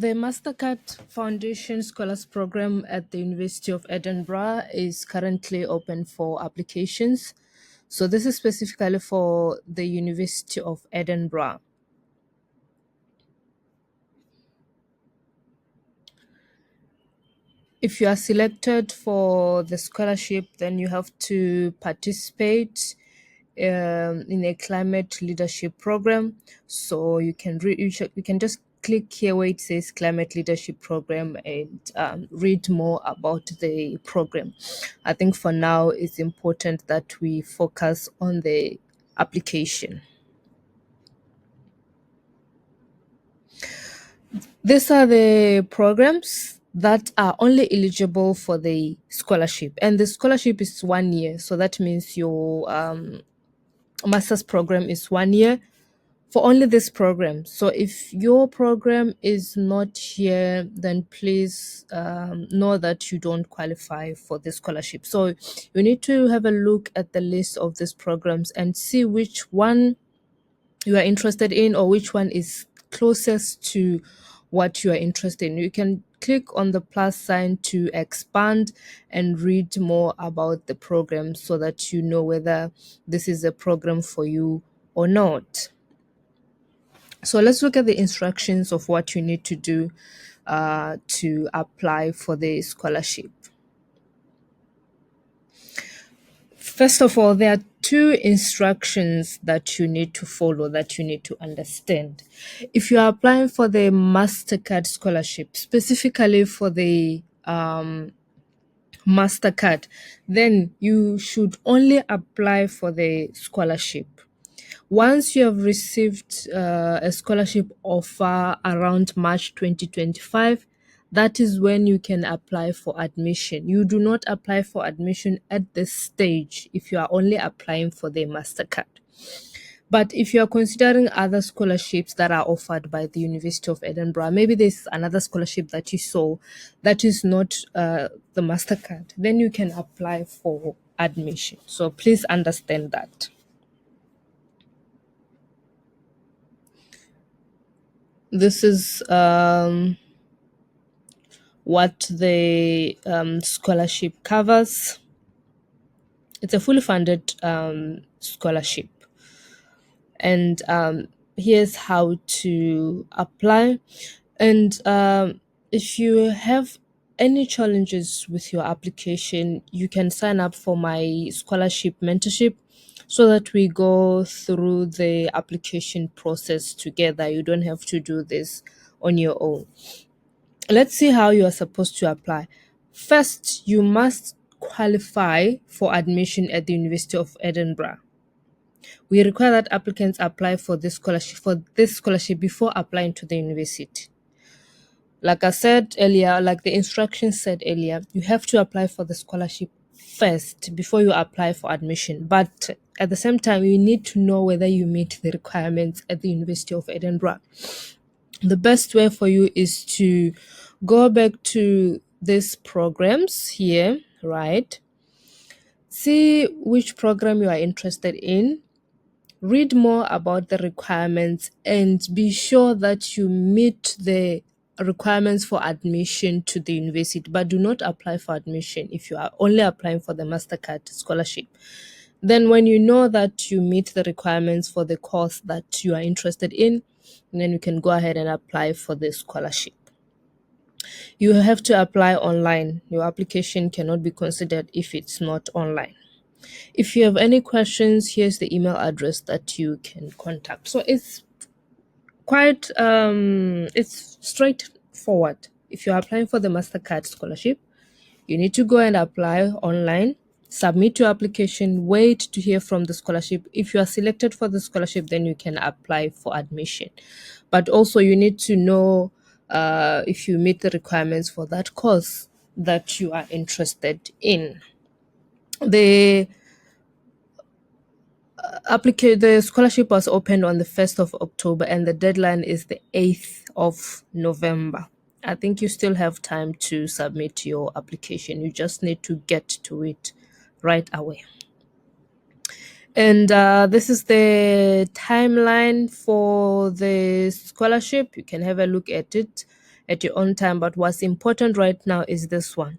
The Mastercard Foundation Scholars Program at the University of Edinburgh is currently open for applications. So, this is specifically for the University of Edinburgh. If you are selected for the scholarship, then you have to participate in a climate leadership program. So you can just click here where it says climate leadership program and read more about the program. I think for now it's important that we focus on the application. These are the programs that are only eligible for the scholarship, and the scholarship is 1 year. So that means your master's program is 1 year for only this program. So if your program is not here, then please know that you don't qualify for the scholarship. So you need to have a look at the list of these programs and see which one you are interested in or which one is closest to what you are interested in. You can click on the plus sign to expand and read more about the program so that you know whether this is a program for you or not. So let's look at the instructions of what you need to do to apply for the scholarship. First of all, there are two instructions that you need to follow, that you need to understand. If you are applying for the Mastercard scholarship, specifically for the Mastercard, then you should only apply for the scholarship. Once you have received a scholarship offer around March 2025, that is when you can apply for admission. You do not apply for admission at this stage if you are only applying for the Mastercard. But if you are considering other scholarships that are offered by the University of Edinburgh, maybe there's another scholarship that you saw that is not the Mastercard, then you can apply for admission. So please understand that. This is what the scholarship covers. It's a fully funded scholarship. And here's how to apply. And if you have any challenges with your application, you can sign up for my scholarship mentorship so that we go through the application process together. You don't have to do this on your own. Let's see how you are supposed to apply. First, you must qualify for admission at the University of Edinburgh. We require that applicants apply for this scholarship before applying to the university. Like I said earlier, like the instructions said earlier, you have to apply for the scholarship first before you apply for admission. But at the same time, you need to know whether you meet the requirements at the University of Edinburgh. The best way for you is to go back to these programs here, right? See which program you are interested in, read more about the requirements, and be sure that you meet the requirements for admission to the university. But do not apply for admission if you are only applying for the Mastercard scholarship. Then when you know that you meet the requirements for the course that you are interested in, then you can go ahead and apply for the scholarship. You have to apply online. Your application cannot be considered if it's not online. If you have any questions, here's the email address that you can contact. So it's quite it's straightforward. If you're applying for the Mastercard scholarship, you need to go and apply online, submit your application, wait to hear from the scholarship. If you are selected for the scholarship, then you can apply for admission. But also you need to know if you meet the requirements for that course that you are interested in. The the scholarship was opened on the 1st of October and the deadline is the 8th of November. I think you still have time to submit your application. You just need to get to it right away. And this is the timeline for the scholarship. You can have a look at it at your own time. But what's important right now is this one.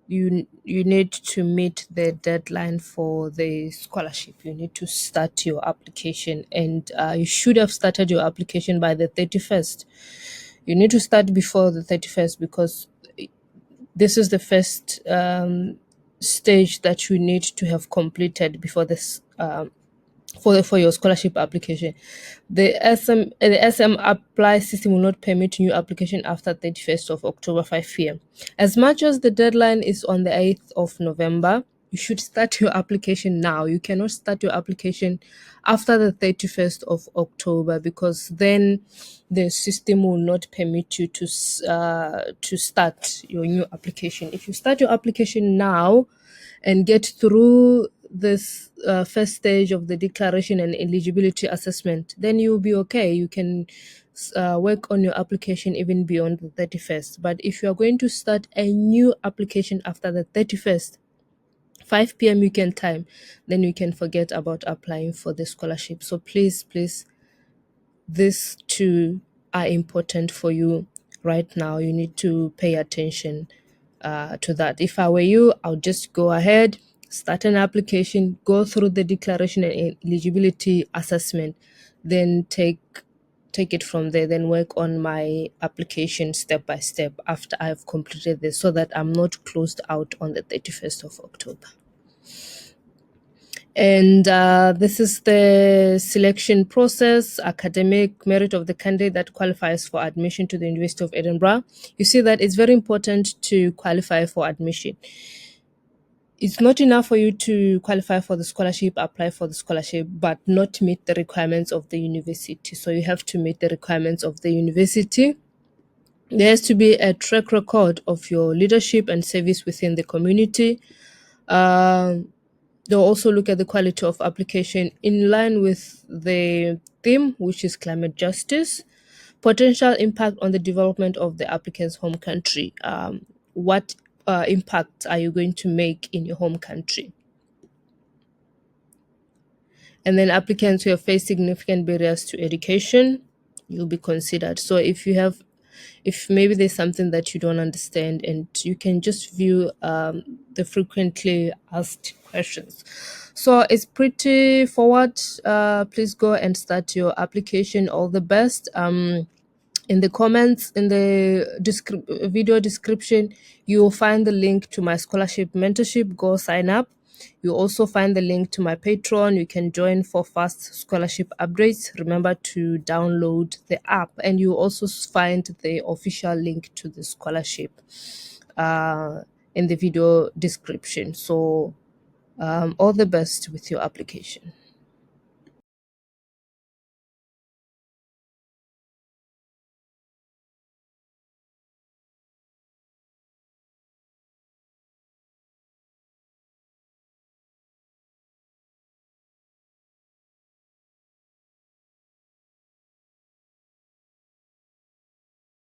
You need to meet the deadline for the scholarship. You need to start your application, and you should have started your application by the 31st. You need to start before the 31st, because this is the first stage that you need to have completed before this for your scholarship application. The SM apply system will not permit new application after 31st of October 5 p.m. As much as the deadline is on the 8th of November, you should start your application now. You cannot start your application after the 31st of October, because then the system will not permit you to start your new application. If you start your application now and get through this first stage of the declaration and eligibility assessment, then you'll be okay. You can work on your application even beyond the 31st. But if you are going to start a new application after the 31st, 5 p.m. weekend time, then you can forget about applying for the scholarship. So please, please, these two are important for you right now. You need to pay attention to that. If I were you, I'll just go ahead, start an application, go through the declaration and eligibility assessment, then take it from there, then work on my application step by step after I've completed this, so that I'm not closed out on the 31st of October. And this is the selection process, academic merit of the candidate that qualifies for admission to the University of Edinburgh. You see that it's very important to qualify for admission. It's not enough for you to qualify for the scholarship, apply for the scholarship, but not meet the requirements of the university. So you have to meet the requirements of the university. There has to be a track record of your leadership and service within the community. They'll also look at the quality of application in line with the theme, which is climate justice, potential impact on the development of the applicant's home country. What impact are you going to make in your home country? And then applicants who have faced significant barriers to education, you'll be considered. So if maybe there's something that you don't understand, and you can just view the frequently asked questions. So it's pretty forward. Please go and start your application. All the best. In the comments, in the video description, you will find the link to my scholarship mentorship. Go sign up. You also find the link to my Patreon. You can join for fast scholarship updates. Remember to download the app, and you also find the official link to the scholarship in the video description. So all the best with your application.